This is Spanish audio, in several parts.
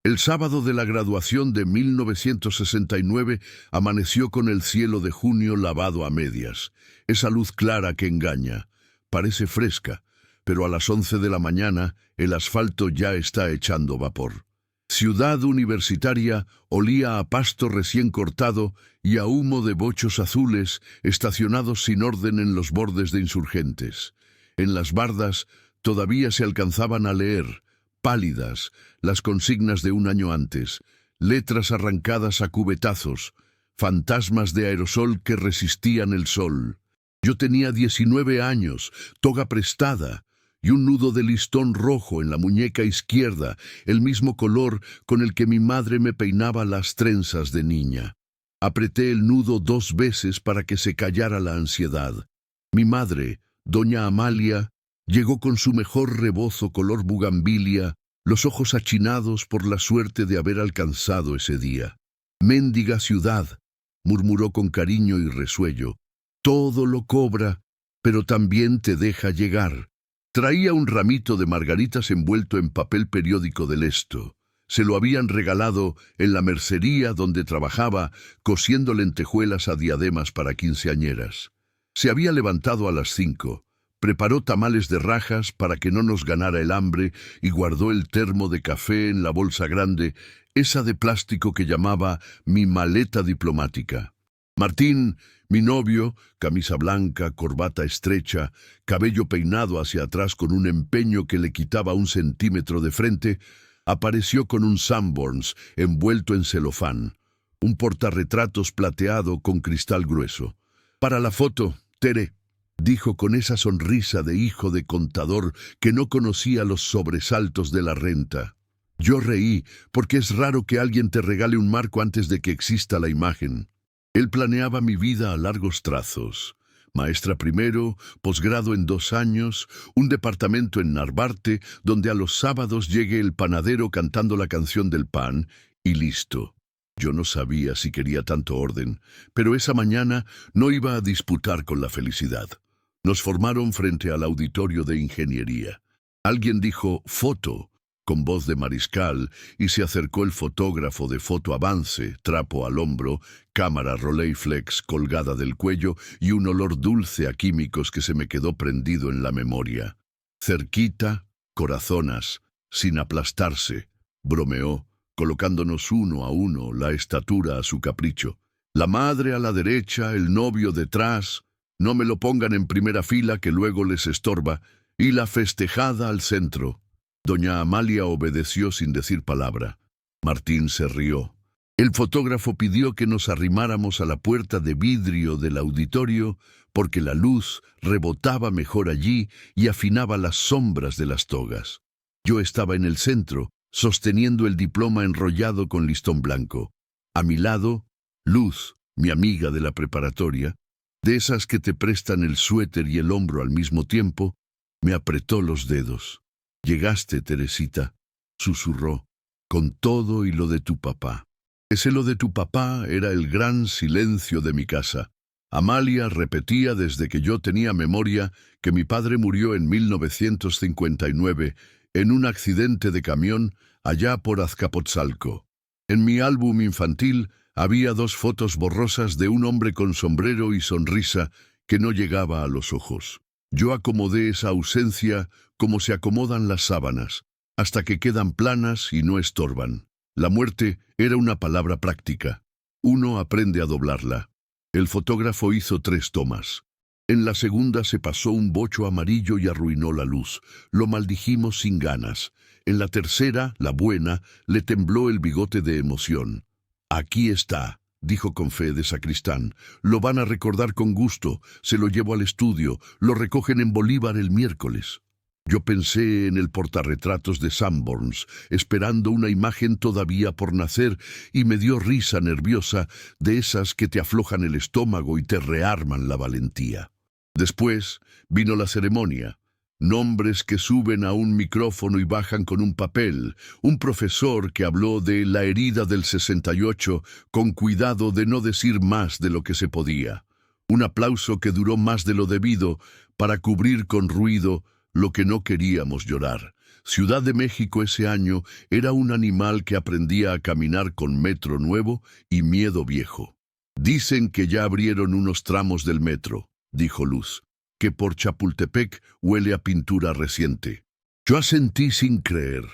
El sábado de la graduación de 1969 amaneció con el cielo de junio lavado a medias. Esa luz clara que engaña. Parece fresca, pero a las 11 de la mañana el asfalto ya está echando vapor. Ciudad Universitaria olía a pasto recién cortado y a humo de bochos azules estacionados sin orden en los bordes de Insurgentes. En las bardas todavía se alcanzaban a leer, pálidas, las consignas de un año antes, letras arrancadas a cubetazos, fantasmas de aerosol que resistían el sol. Yo tenía 19 años, toga prestada, y un nudo de listón rojo en la muñeca izquierda, el mismo color con el que mi madre me peinaba las trenzas de niña. Apreté el nudo 2 veces para que se callara la ansiedad. Mi madre, doña Amalia, llegó con su mejor rebozo color bugambilia, los ojos achinados por la suerte de haber alcanzado ese día. «Méndiga ciudad», murmuró con cariño y resuello, «todo lo cobra, pero también te deja llegar». Traía un ramito de margaritas envuelto en papel periódico de Lesto. Se lo habían regalado en la mercería donde trabajaba, cosiendo lentejuelas a diademas para quinceañeras. Se había levantado a las 5. Preparó tamales de rajas para que no nos ganara el hambre y guardó el termo de café en la bolsa grande, esa de plástico que llamaba mi maleta diplomática. Martín, mi novio, camisa blanca, corbata estrecha, cabello peinado hacia atrás con un empeño que le quitaba 1 centímetro de frente, apareció con un Sanborns envuelto en celofán, un portarretratos plateado con cristal grueso. «Para la foto, Tere», dijo con esa sonrisa de hijo de contador que no conocía los sobresaltos de la renta. Yo reí, porque es raro que alguien te regale un marco antes de que exista la imagen. Él planeaba mi vida a largos trazos. Maestra primero, posgrado en 2 años, un departamento en Narvarte, donde a los sábados llegue el panadero cantando la canción del pan, y listo. Yo no sabía si quería tanto orden, pero esa mañana no iba a disputar con la felicidad. Nos formaron frente al auditorio de ingeniería. Alguien dijo «foto», con voz de mariscal, y se acercó el fotógrafo de Foto Avance, trapo al hombro, cámara Rolleiflex colgada del cuello y un olor dulce a químicos que se me quedó prendido en la memoria. Cerquita, corazonas, sin aplastarse, bromeó, colocándonos 1 a 1, la estatura a su capricho. La madre a la derecha, el novio detrás, no me lo pongan en primera fila que luego les estorba, y la festejada al centro. Doña Amalia obedeció sin decir palabra. Martín se rió. El fotógrafo pidió que nos arrimáramos a la puerta de vidrio del auditorio porque la luz rebotaba mejor allí y afinaba las sombras de las togas. Yo estaba en el centro, sosteniendo el diploma enrollado con listón blanco. A mi lado, Luz, mi amiga de la preparatoria, de esas que te prestan el suéter y el hombro al mismo tiempo, me apretó los dedos. «Llegaste, Teresita», susurró, «con todo y lo de tu papá». Ese lo de tu papá era el gran silencio de mi casa. Amalia repetía desde que yo tenía memoria que mi padre murió en 1959 en un accidente de camión allá por Azcapotzalco. En mi álbum infantil había 2 fotos borrosas de un hombre con sombrero y sonrisa que no llegaba a los ojos. Yo acomodé esa ausencia como se acomodan las sábanas, hasta que quedan planas y no estorban. La muerte era una palabra práctica. Uno aprende a doblarla. El fotógrafo hizo 3 tomas. En la segunda se pasó un bocho amarillo y arruinó la luz. Lo maldijimos sin ganas. En la tercera, la buena, le tembló el bigote de emoción. «Aquí está», dijo con fe de sacristán. «Lo van a recordar con gusto. Se lo llevo al estudio. Lo recogen en Bolívar el miércoles». Yo pensé en el portarretratos de Sanborns, esperando una imagen todavía por nacer, y me dio risa nerviosa de esas que te aflojan el estómago y te rearman la valentía. Después vino la ceremonia. Nombres que suben a un micrófono y bajan con un papel. Un profesor que habló de la herida del 68 con cuidado de no decir más de lo que se podía. Un aplauso que duró más de lo debido para cubrir con ruido lo que no queríamos llorar. Ciudad de México ese año era un animal que aprendía a caminar con metro nuevo y miedo viejo. Dicen que ya abrieron unos tramos del metro, dijo Luz, que por Chapultepec huele a pintura reciente. Yo asentí sin creer.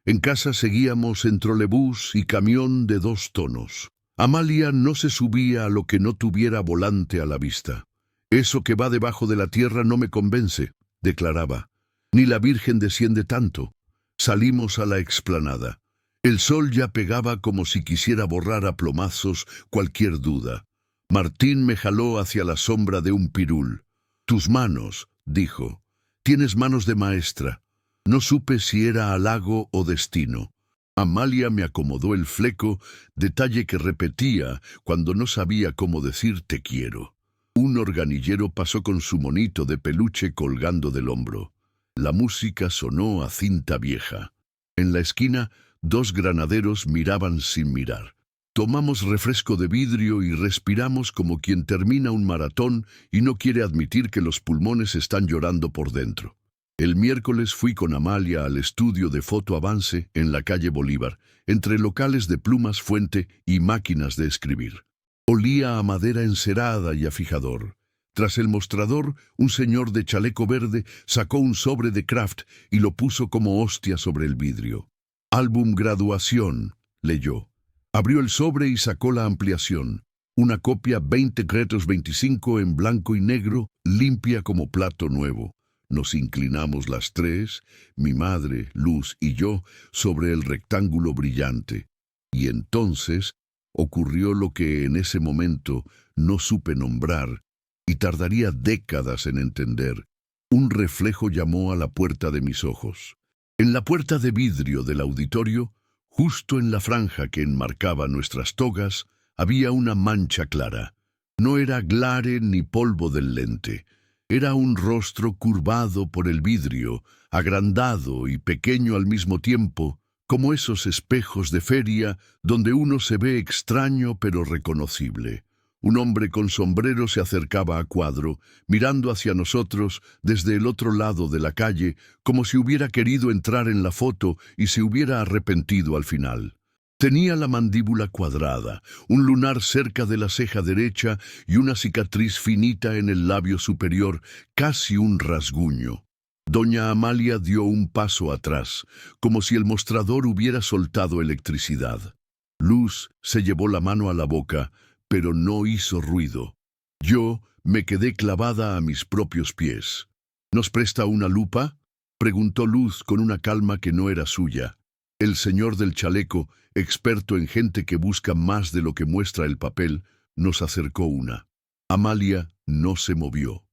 En casa seguíamos en trolebús y camión de 2 tonos. Amalia no se subía a lo que no tuviera volante a la vista. Eso que va debajo de la tierra no me convence, declaraba. Ni la Virgen desciende tanto. Salimos a la explanada. El sol ya pegaba como si quisiera borrar a plomazos cualquier duda. Martín me jaló hacia la sombra de un pirul. Tus manos, dijo. Tienes manos de maestra. No supe si era halago o destino. Amalia me acomodó el fleco, detalle que repetía cuando no sabía cómo decir te quiero. Un organillero pasó con su monito de peluche colgando del hombro. La música sonó a cinta vieja. En la esquina, 2 granaderos miraban sin mirar. Tomamos refresco de vidrio y respiramos como quien termina un maratón y no quiere admitir que los pulmones están llorando por dentro. El miércoles fui con Amalia al estudio de Foto Avance en la calle Bolívar, entre locales de plumas fuente y máquinas de escribir. Olía a madera encerada y a fijador. Tras el mostrador, un señor de chaleco verde sacó un sobre de Kraft y lo puso como hostia sobre el vidrio. Álbum Graduación, leyó. Abrió el sobre y sacó la ampliación. Una copia 20-25 en blanco y negro, limpia como plato nuevo. Nos inclinamos las 3, mi madre, Luz y yo, sobre el rectángulo brillante. Y entonces ocurrió lo que en ese momento no supe nombrar y tardaría décadas en entender. Un reflejo llamó a la puerta de mis ojos. En la puerta de vidrio del auditorio, justo en la franja que enmarcaba nuestras togas, había una mancha clara. No era glare ni polvo del lente. Era un rostro curvado por el vidrio, agrandado y pequeño al mismo tiempo, como esos espejos de feria donde uno se ve extraño pero reconocible. Un hombre con sombrero se acercaba a cuadro, mirando hacia nosotros desde el otro lado de la calle, como si hubiera querido entrar en la foto y se hubiera arrepentido al final. Tenía la mandíbula cuadrada, un lunar cerca de la ceja derecha y una cicatriz finita en el labio superior, casi un rasguño. Doña Amalia dio un paso atrás, como si el mostrador hubiera soltado electricidad. Luz se llevó la mano a la boca, pero no hizo ruido. Yo me quedé clavada a mis propios pies. ¿Nos presta una lupa?, preguntó Luz con una calma que no era suya. El señor del chaleco, experto en gente que busca más de lo que muestra el papel, nos acercó una. Amalia no se movió.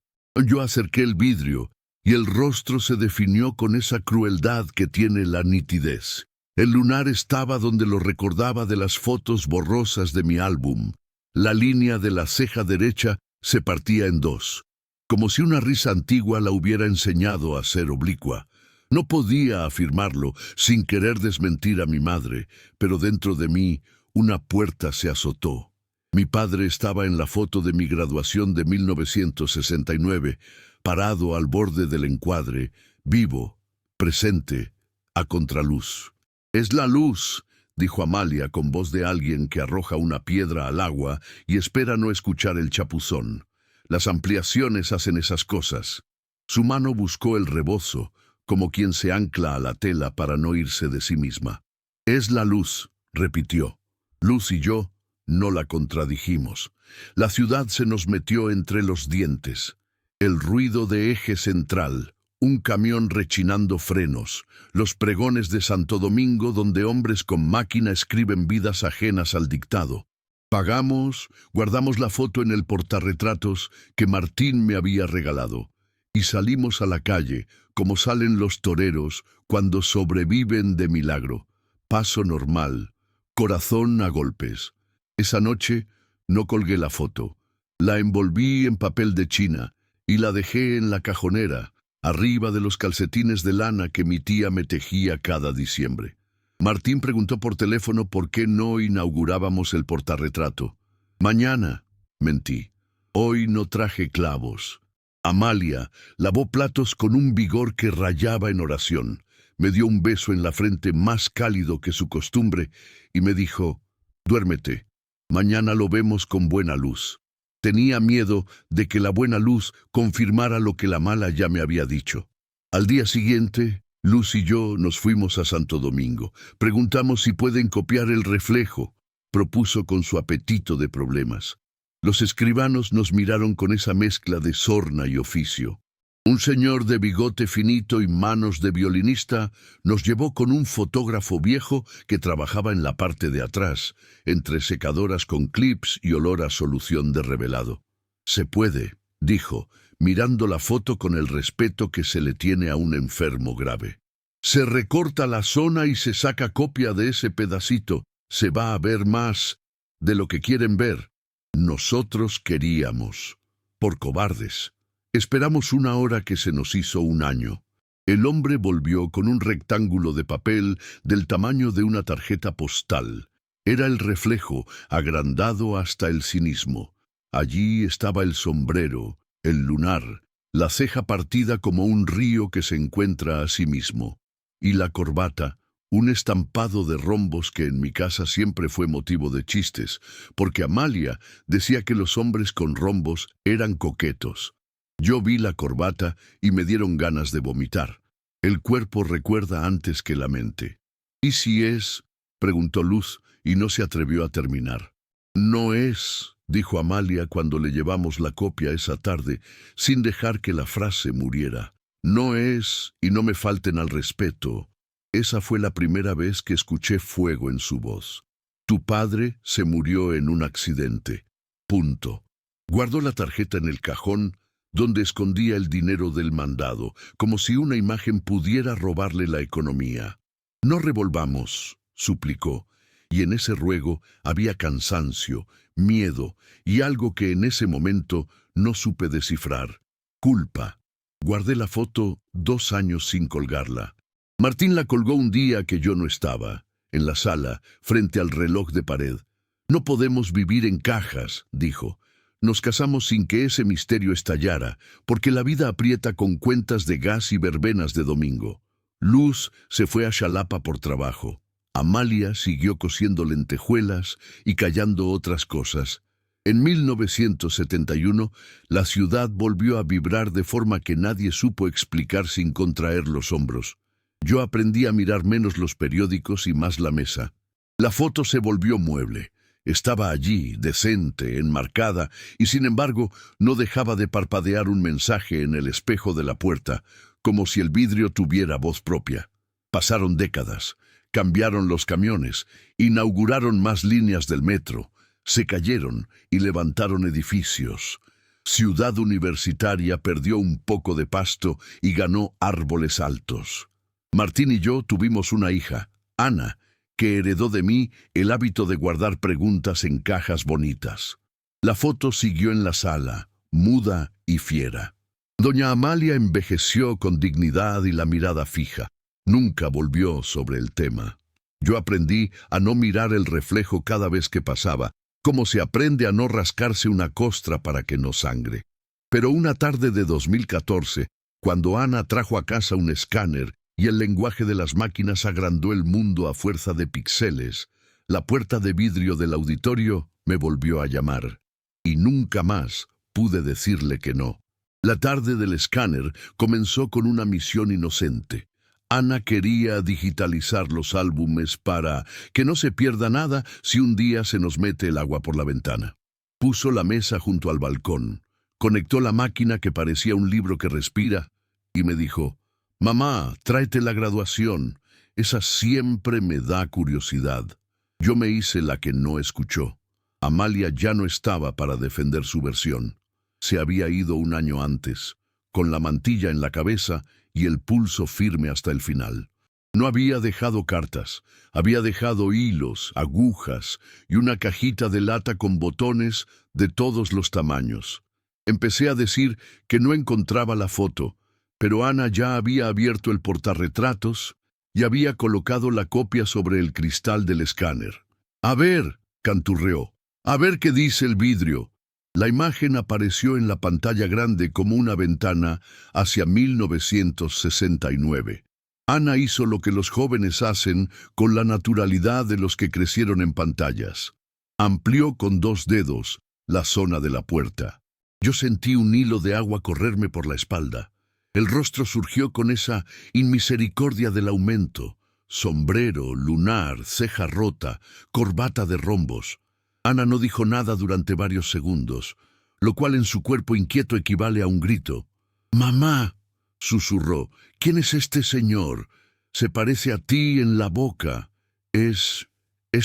Yo acerqué el vidrio y el rostro se definió con esa crueldad que tiene la nitidez. El lunar estaba donde lo recordaba de las fotos borrosas de mi álbum. La línea de la ceja derecha se partía en 2, como si una risa antigua la hubiera enseñado a ser oblicua. No podía afirmarlo sin querer desmentir a mi madre, pero dentro de mí una puerta se azotó. Mi padre estaba en la foto de mi graduación de 1969, parado al borde del encuadre, vivo, presente, a contraluz. «Es la luz», dijo Amalia con voz de alguien que arroja una piedra al agua y espera no escuchar el chapuzón. Las ampliaciones hacen esas cosas. Su mano buscó el rebozo, como quien se ancla a la tela para no irse de sí misma. «Es la luz», repitió. Luz y yo no la contradijimos. La ciudad se nos metió entre los dientes. El ruido de eje central, un camión rechinando frenos, los pregones de Santo Domingo donde hombres con máquina escriben vidas ajenas al dictado. Pagamos, guardamos la foto en el portarretratos que Martín me había regalado y salimos a la calle como salen los toreros cuando sobreviven de milagro. Paso normal, corazón a golpes. Esa noche no colgué la foto. La envolví en papel de China y la dejé en la cajonera, arriba de los calcetines de lana que mi tía me tejía cada diciembre. Martín preguntó por teléfono por qué no inaugurábamos el portarretrato. «Mañana», mentí. «Hoy no traje clavos». Amalia lavó platos con un vigor que rayaba en oración. Me dio un beso en la frente más cálido que su costumbre y me dijo: «Duérmete, mañana lo vemos con buena luz». Tenía miedo de que la buena luz confirmara lo que la mala ya me había dicho. Al día siguiente, Luz y yo nos fuimos a Santo Domingo. Preguntamos si pueden copiar el reflejo, propuso con su apetito de problemas. Los escribanos nos miraron con esa mezcla de sorna y oficio. Un señor de bigote finito y manos de violinista nos llevó con un fotógrafo viejo que trabajaba en la parte de atrás, entre secadoras con clips y olor a solución de revelado. «Se puede», dijo, mirando la foto con el respeto que se le tiene a un enfermo grave. «Se recorta la zona y se saca copia de ese pedacito. Se va a ver más de lo que quieren ver». Nosotros queríamos, por cobardes. Esperamos una hora que se nos hizo un año. El hombre volvió con un rectángulo de papel del tamaño de una tarjeta postal. Era el reflejo, agrandado hasta el cinismo. Allí estaba el sombrero, el lunar, la ceja partida como un río que se encuentra a sí mismo. Y la corbata, un estampado de rombos que en mi casa siempre fue motivo de chistes, porque Amalia decía que los hombres con rombos eran coquetos. Yo vi la corbata y me dieron ganas de vomitar. El cuerpo recuerda antes que la mente. «¿Y si es?», preguntó Luz, y no se atrevió a terminar. «No es», dijo Amalia cuando le llevamos la copia esa tarde, sin dejar que la frase muriera. «No es, y no me falten al respeto». Esa fue la primera vez que escuché fuego en su voz. «Tu padre se murió en un accidente. Punto». Guardó la tarjeta en el cajón, donde escondía el dinero del mandado, como si una imagen pudiera robarle la economía. «No revolvamos», suplicó, y en ese ruego había cansancio, miedo y algo que en ese momento no supe descifrar. Culpa. Guardé la foto 2 años sin colgarla. Martín la colgó un día que yo no estaba, en la sala, frente al reloj de pared. «No podemos vivir en cajas», dijo. «Nos casamos sin que ese misterio estallara, porque la vida aprieta con cuentas de gas y verbenas de domingo». Luz se fue a Xalapa por trabajo. Amalia siguió cosiendo lentejuelas y callando otras cosas. En 1971, la ciudad volvió a vibrar de forma que nadie supo explicar sin contraer los hombros. Yo aprendí a mirar menos los periódicos y más la mesa. La foto se volvió mueble. Estaba allí, decente, enmarcada, y sin embargo no dejaba de parpadear un mensaje en el espejo de la puerta, como si el vidrio tuviera voz propia. Pasaron décadas, cambiaron los camiones, inauguraron más líneas del metro, se cayeron y levantaron edificios. Ciudad Universitaria perdió un poco de pasto y ganó árboles altos. Martín y yo tuvimos una hija, Ana, que heredó de mí el hábito de guardar preguntas en cajas bonitas. La foto siguió en la sala, muda y fiera. Doña Amalia envejeció con dignidad y la mirada fija. Nunca volvió sobre el tema. Yo aprendí a no mirar el reflejo cada vez que pasaba, como se aprende a no rascarse una costra para que no sangre. Pero una tarde de 2014, cuando Ana trajo a casa un escáner y el lenguaje de las máquinas agrandó el mundo a fuerza de píxeles, la puerta de vidrio del auditorio me volvió a llamar. Y nunca más pude decirle que no. La tarde del escáner comenzó con una misión inocente. Ana quería digitalizar los álbumes para que no se pierda nada si un día se nos mete el agua por la ventana. Puso la mesa junto al balcón, conectó la máquina que parecía un libro que respira y me dijo: «Mamá, tráete la graduación. Esa siempre me da curiosidad». Yo me hice la que no escuchó. Amalia ya no estaba para defender su versión. Se había ido un año antes, con la mantilla en la cabeza y el pulso firme hasta el final. No había dejado cartas, había dejado hilos, agujas y una cajita de lata con botones de todos los tamaños. Empecé a decir que no encontraba la foto, pero Ana ya había abierto el portarretratos y había colocado la copia sobre el cristal del escáner. «A ver», canturreó, «a ver qué dice el vidrio». La imagen apareció en la pantalla grande como una ventana hacia 1969. Ana hizo lo que los jóvenes hacen con la naturalidad de los que crecieron en pantallas. Amplió con 2 dedos la zona de la puerta. Yo sentí un hilo de agua correrme por la espalda. El rostro surgió con esa inmisericordia del aumento. Sombrero, lunar, ceja rota, corbata de rombos. Ana no dijo nada durante varios segundos, lo cual en su cuerpo inquieto equivale a un grito. «¡Mamá!», susurró. «¿Quién es este señor? Se parece a ti en la boca. ¿Es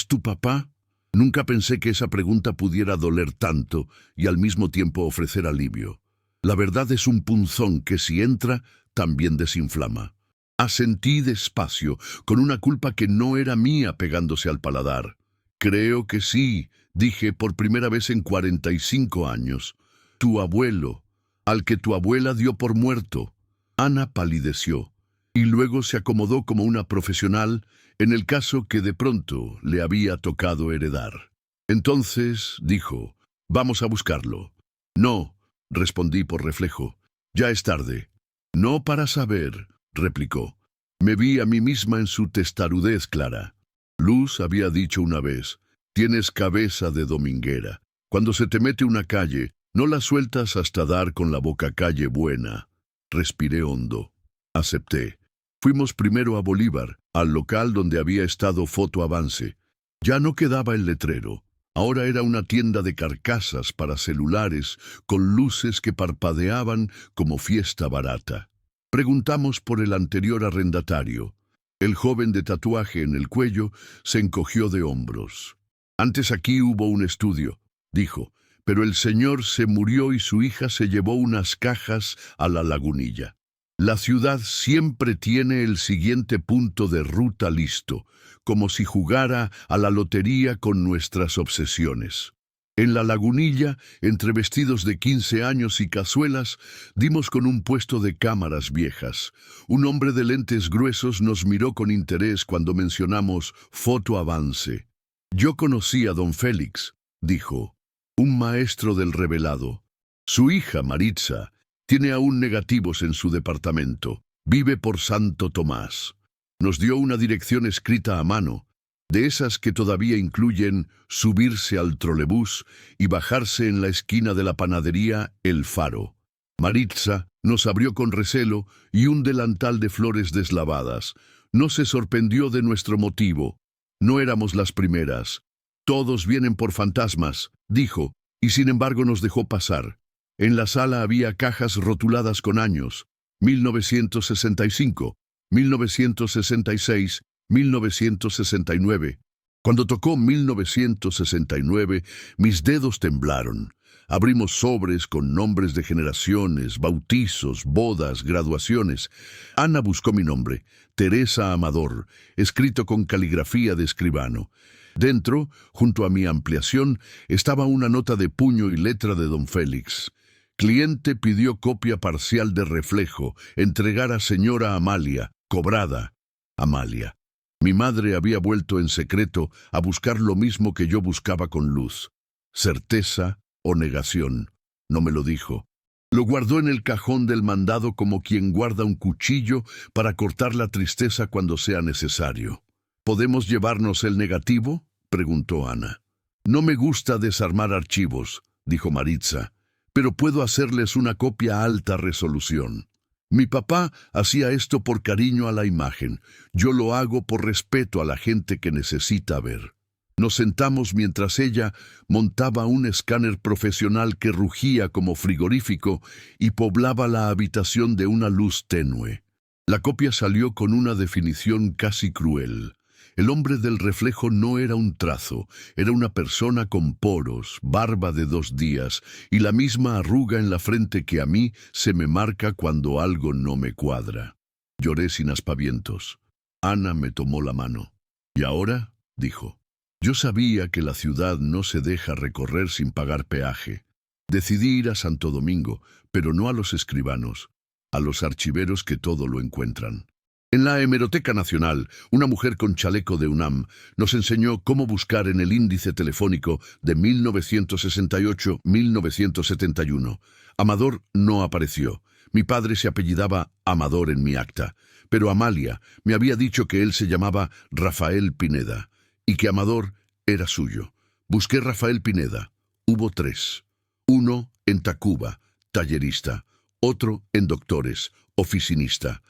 tu papá?». Nunca pensé que esa pregunta pudiera doler tanto y al mismo tiempo ofrecer alivio. La verdad es un punzón que si entra, también desinflama. Asentí despacio, con una culpa que no era mía pegándose al paladar. «Creo que sí», dije por primera vez en 45 años. «Tu abuelo, al que tu abuela dio por muerto». Ana palideció, y luego se acomodó como una profesional en el caso que de pronto le había tocado heredar. Entonces dijo: «Vamos a buscarlo». «No», respondí por reflejo. «Ya es tarde». «No para saber», replicó. Me vi a mí misma en su testarudez clara. Luz había dicho una vez: «Tienes cabeza de dominguera. Cuando se te mete una calle, no la sueltas hasta dar con la boca calle buena». Respiré hondo. Acepté. Fuimos primero a Bolívar, al local donde había estado Foto Avance. Ya no quedaba el letrero. Ahora era una tienda de carcasas para celulares con luces que parpadeaban como fiesta barata. Preguntamos por el anterior arrendatario. El joven de tatuaje en el cuello se encogió de hombros. «Antes aquí hubo un estudio», dijo, «pero el señor se murió y su hija se llevó unas cajas a la Lagunilla. La ciudad siempre tiene el siguiente punto de ruta listo, como si jugara a la lotería con nuestras obsesiones». En la Lagunilla, entre vestidos de 15 años y cazuelas, dimos con un puesto de cámaras viejas. Un hombre de lentes gruesos nos miró con interés cuando mencionamos Foto Avance. «Yo conocí a don Félix», dijo, «un maestro del revelado. Su hija, Maritza, tiene aún negativos en su departamento. Vive por Santo Tomás». Nos dio una dirección escrita a mano, de esas que todavía incluyen subirse al trolebús y bajarse en la esquina de la panadería El Faro. Maritza nos abrió con recelo y un delantal de flores deslavadas. No se sorprendió de nuestro motivo. No éramos las primeras. «Todos vienen por fantasmas», dijo, y sin embargo nos dejó pasar. En la sala había cajas rotuladas con años: 1965, 1966, 1969. Cuando tocó 1969, mis dedos temblaron. Abrimos sobres con nombres de generaciones, bautizos, bodas, graduaciones. Ana buscó mi nombre, Teresa Amador, escrito con caligrafía de escribano. Dentro, junto a mi ampliación, estaba una nota de puño y letra de don Félix. Cliente pidió copia parcial de reflejo, entregar a señora Amalia, cobrada. Amalia. Mi madre había vuelto en secreto a buscar lo mismo que yo buscaba con Luz. Certeza o negación. No me lo dijo. Lo guardó en el cajón del mandado como quien guarda un cuchillo para cortar la tristeza cuando sea necesario. «¿Podemos llevarnos el negativo?», preguntó Ana. «No me gusta desarmar archivos», dijo Maritza, «pero puedo hacerles una copia a alta resolución». Mi papá hacía esto por cariño a la imagen. Yo lo hago por respeto a la gente que necesita ver. Nos sentamos mientras ella montaba un escáner profesional que rugía como frigorífico y poblaba la habitación de una luz tenue. La copia salió con una definición casi cruel. El hombre del reflejo no era un trazo, era una persona con poros, barba de 2 días y la misma arruga en la frente que a mí se me marca cuando algo no me cuadra. Lloré sin aspavientos. Ana me tomó la mano. «¿Y ahora?», dijo. Yo sabía que la ciudad no se deja recorrer sin pagar peaje. Decidí ir a Santo Domingo, pero no a los escribanos, a los archiveros que todo lo encuentran. En la Hemeroteca Nacional, una mujer con chaleco de UNAM nos enseñó cómo buscar en el índice telefónico de 1968-1971. Amador no apareció. Mi padre se apellidaba Amador en mi acta, pero Amalia me había dicho que él se llamaba Rafael Pineda y que Amador era suyo. Busqué Rafael Pineda. Hubo 3. Uno en Tacuba, tallerista. Otro en Doctores, oficinista.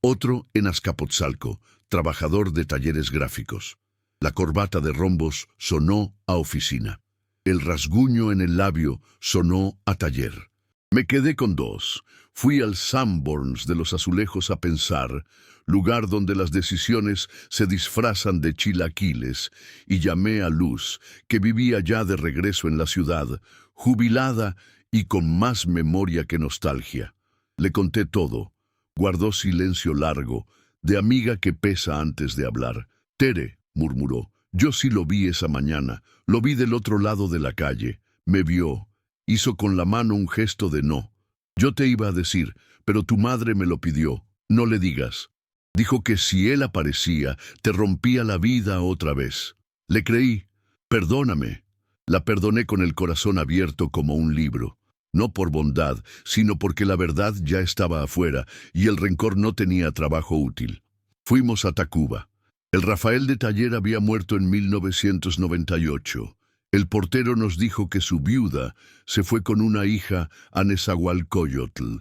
Otro en Azcapotzalco, trabajador de talleres gráficos. La corbata de rombos sonó a oficina. El rasguño en el labio sonó a taller. Me quedé con 2. Fui al Sanborns de los Azulejos a pensar, lugar donde las decisiones se disfrazan de chilaquiles, y llamé a Luz, que vivía ya de regreso en la ciudad, jubilada y con más memoria que nostalgia. Le conté todo. Guardó silencio largo, de amiga que pesa antes de hablar. «Tere», murmuró, «yo sí lo vi esa mañana. Lo vi del otro lado de la calle. Me vio. Hizo con la mano un gesto de no. Yo te iba a decir, pero tu madre me lo pidió. No le digas. Dijo que si él aparecía, te rompía la vida otra vez. Le creí. Perdóname». La perdoné con el corazón abierto como un libro. No por bondad, sino porque la verdad ya estaba afuera y el rencor no tenía trabajo útil. Fuimos a Tacuba. El Rafael de Taller había muerto en 1998. El portero nos dijo que su viuda se fue con una hija a Nezahualcóyotl.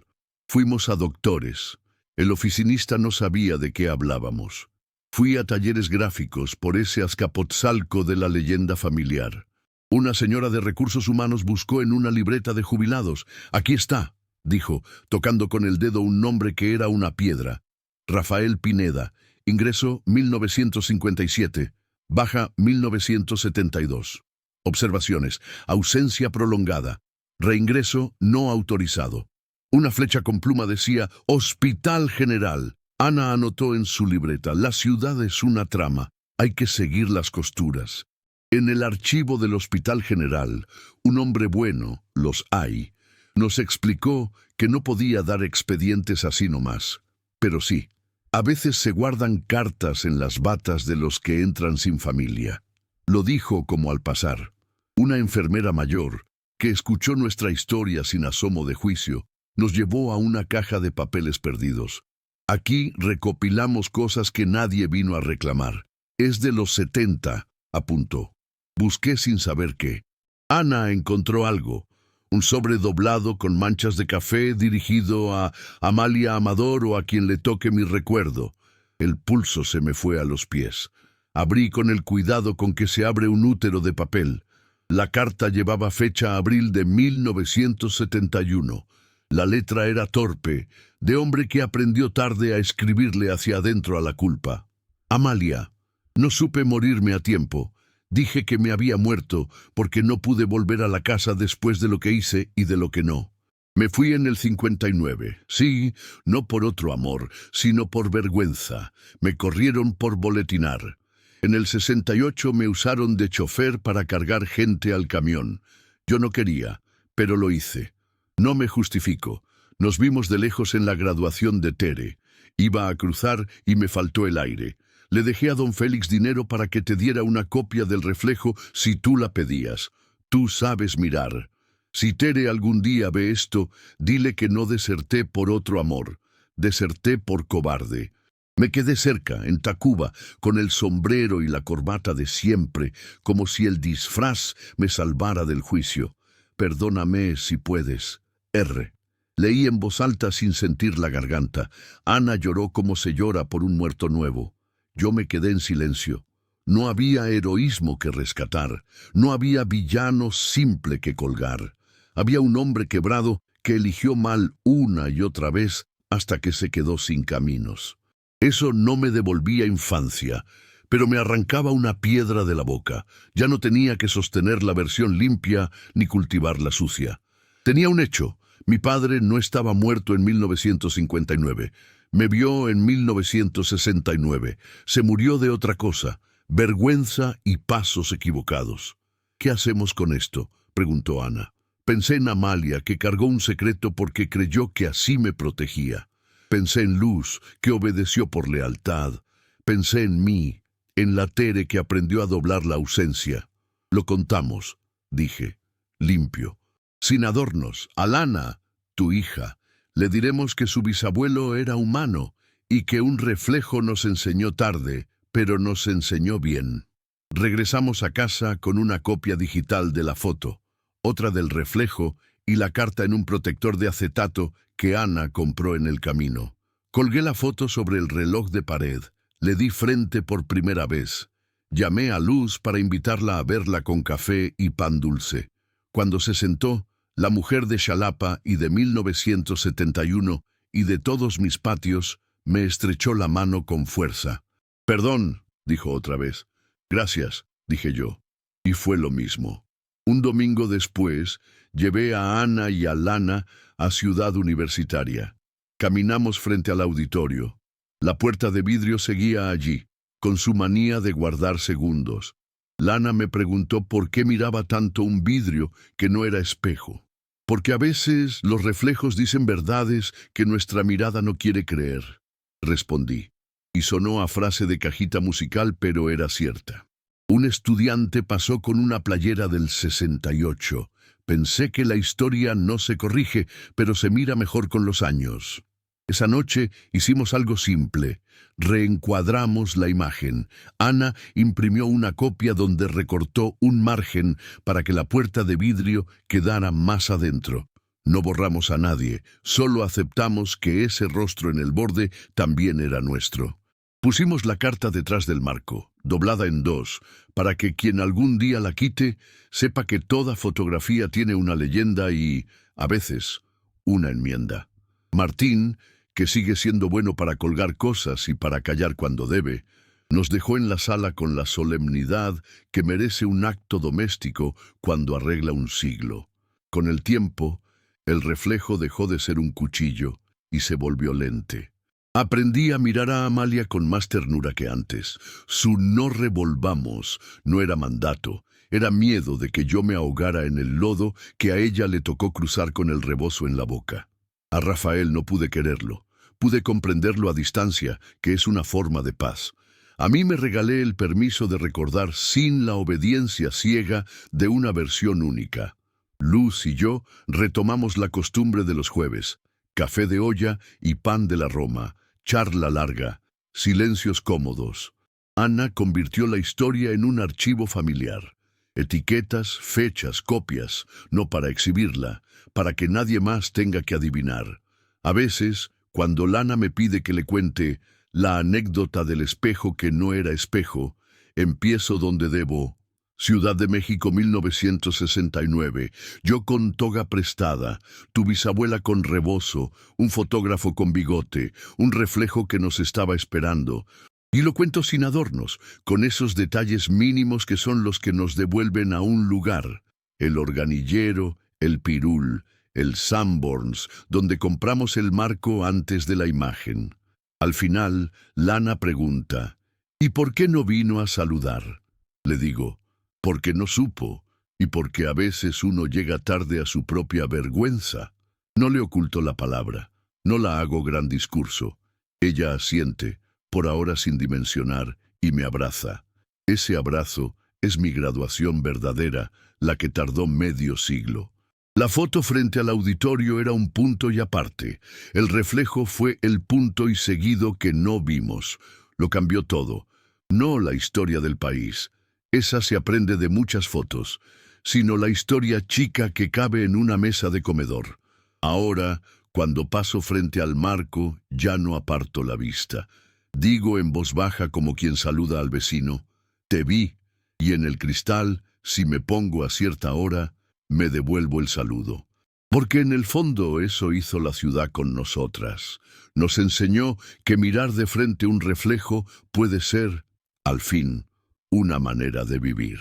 Fuimos a Doctores. El oficinista no sabía de qué hablábamos. Fui a talleres gráficos por ese Azcapotzalco de la leyenda familiar. Una señora de recursos humanos buscó en una libreta de jubilados. «Aquí está», dijo, tocando con el dedo un nombre que era una piedra. Rafael Pineda, ingreso 1957, baja 1972. Observaciones: ausencia prolongada, reingreso no autorizado. Una flecha con pluma decía Hospital General. Ana anotó en su libreta: la ciudad es una trama, hay que seguir las costuras. En el archivo del Hospital General, un hombre bueno, los hay, nos explicó que no podía dar expedientes así nomás. Pero sí, a veces se guardan cartas en las batas de los que entran sin familia. Lo dijo como al pasar. Una enfermera mayor, que escuchó nuestra historia sin asomo de juicio, nos llevó a una caja de papeles perdidos. Aquí recopilamos cosas que nadie vino a reclamar. Es de los 70, apuntó. Busqué sin saber qué. Ana encontró algo, un sobre doblado con manchas de café dirigido a Amalia Amador o a quien le toque mi recuerdo. El pulso se me fue a los pies. Abrí con el cuidado con que se abre un útero de papel. La carta llevaba fecha abril de 1971. La letra era torpe, de hombre que aprendió tarde a escribirle hacia adentro a la culpa. Amalia, no supe morirme a tiempo. Dije que me había muerto porque no pude volver a la casa después de lo que hice y de lo que no. Me fui en el 59. Sí, no por otro amor, sino por vergüenza. Me corrieron por boletinar. En el 68 me usaron de chofer para cargar gente al camión. Yo no quería, pero lo hice. No me justifico. Nos vimos de lejos en la graduación de Tere. Iba a cruzar y me faltó el aire. Le dejé a don Félix dinero para que te diera una copia del reflejo si tú la pedías. Tú sabes mirar. Si Tere algún día ve esto, dile que no deserté por otro amor. Deserté por cobarde. Me quedé cerca, en Tacuba, con el sombrero y la corbata de siempre, como si el disfraz me salvara del juicio. Perdóname si puedes. R. Leí en voz alta sin sentir la garganta. Ana lloró como se llora por un muerto nuevo. Yo me quedé en silencio. No había heroísmo que rescatar. No había villano simple que colgar. Había un hombre quebrado que eligió mal una y otra vez hasta que se quedó sin caminos. Eso no me devolvía infancia, pero me arrancaba una piedra de la boca. Ya no tenía que sostener la versión limpia ni cultivar la sucia. Tenía un hecho. Mi padre no estaba muerto en 1959. Me vio en 1969. Se murió de otra cosa. Vergüenza y pasos equivocados. ¿Qué hacemos con esto?, preguntó Ana. Pensé en Amalia, que cargó un secreto porque creyó que así me protegía. Pensé en Luz, que obedeció por lealtad. Pensé en mí, en la Tere que aprendió a doblar la ausencia. Lo contamos, dije, limpio, sin adornos, a Lana, tu hija. Le diremos que su bisabuelo era humano y que un reflejo nos enseñó tarde, pero nos enseñó bien. Regresamos a casa con una copia digital de la foto, otra del reflejo y la carta en un protector de acetato que Ana compró en el camino. Colgué la foto sobre el reloj de pared. Le di frente por primera vez. Llamé a Luz para invitarla a verla con café y pan dulce. Cuando se sentó, la mujer de Xalapa y de 1971 y de todos mis patios, me estrechó la mano con fuerza. «Perdón», dijo otra vez. «Gracias», dije yo. Y fue lo mismo. Un domingo después, llevé a Ana y a Lana a Ciudad Universitaria. Caminamos frente al auditorio. La puerta de vidrio seguía allí, con su manía de guardar segundos. Lana me preguntó por qué miraba tanto un vidrio que no era espejo. Porque a veces los reflejos dicen verdades que nuestra mirada no quiere creer, respondí. Y sonó a frase de cajita musical, pero era cierta. Un estudiante pasó con una playera del 68. Pensé que la historia no se corrige, pero se mira mejor con los años. Esa noche hicimos algo simple. Reencuadramos la imagen. Ana imprimió una copia donde recortó un margen para que la puerta de vidrio quedara más adentro. No borramos a nadie, solo aceptamos que ese rostro en el borde también era nuestro. Pusimos la carta detrás del marco, doblada en dos, para que quien algún día la quite sepa que toda fotografía tiene una leyenda y, a veces, una enmienda. Martín, que sigue siendo bueno para colgar cosas y para callar cuando debe, nos dejó en la sala con la solemnidad que merece un acto doméstico cuando arregla un siglo. Con el tiempo, el reflejo dejó de ser un cuchillo y se volvió lente. Aprendí a mirar a Amalia con más ternura que antes. Su no revolvamos no era mandato, era miedo de que yo me ahogara en el lodo que a ella le tocó cruzar con el rebozo en la boca. A Rafael no pude quererlo, pude comprenderlo a distancia, que es una forma de paz. A mí me regalé el permiso de recordar sin la obediencia ciega de una versión única. Luz y yo retomamos la costumbre de los jueves, café de olla y pan de la Roma, charla larga, silencios cómodos. Ana convirtió la historia en un archivo familiar. Etiquetas, fechas, copias, no para exhibirla, para que nadie más tenga que adivinar. A veces, cuando Lana me pide que le cuente la anécdota del espejo que no era espejo, empiezo donde debo. Ciudad de México 1969, yo con toga prestada, tu bisabuela con rebozo, un fotógrafo con bigote, un reflejo que nos estaba esperando. Y lo cuento sin adornos, con esos detalles mínimos que son los que nos devuelven a un lugar. El organillero, el pirul, el Sanborns, donde compramos el marco antes de la imagen. Al final, Lana pregunta, ¿y por qué no vino a saludar? Le digo, porque no supo, y porque a veces uno llega tarde a su propia vergüenza. No le oculto la palabra, no la hago gran discurso. Ella asiente, por ahora sin dimensionar, y me abraza. Ese abrazo es mi graduación verdadera, la que tardó medio siglo. La foto frente al auditorio era un punto y aparte. El reflejo fue el punto y seguido que no vimos. Lo cambió todo. No la historia del país. Esa se aprende de muchas fotos, sino la historia chica que cabe en una mesa de comedor. Ahora, cuando paso frente al marco, ya no aparto la vista. Digo en voz baja como quien saluda al vecino, «Te vi», y en el cristal, si me pongo a cierta hora, me devuelvo el saludo. Porque en el fondo eso hizo la ciudad con nosotras. Nos enseñó que mirar de frente un reflejo puede ser, al fin, una manera de vivir.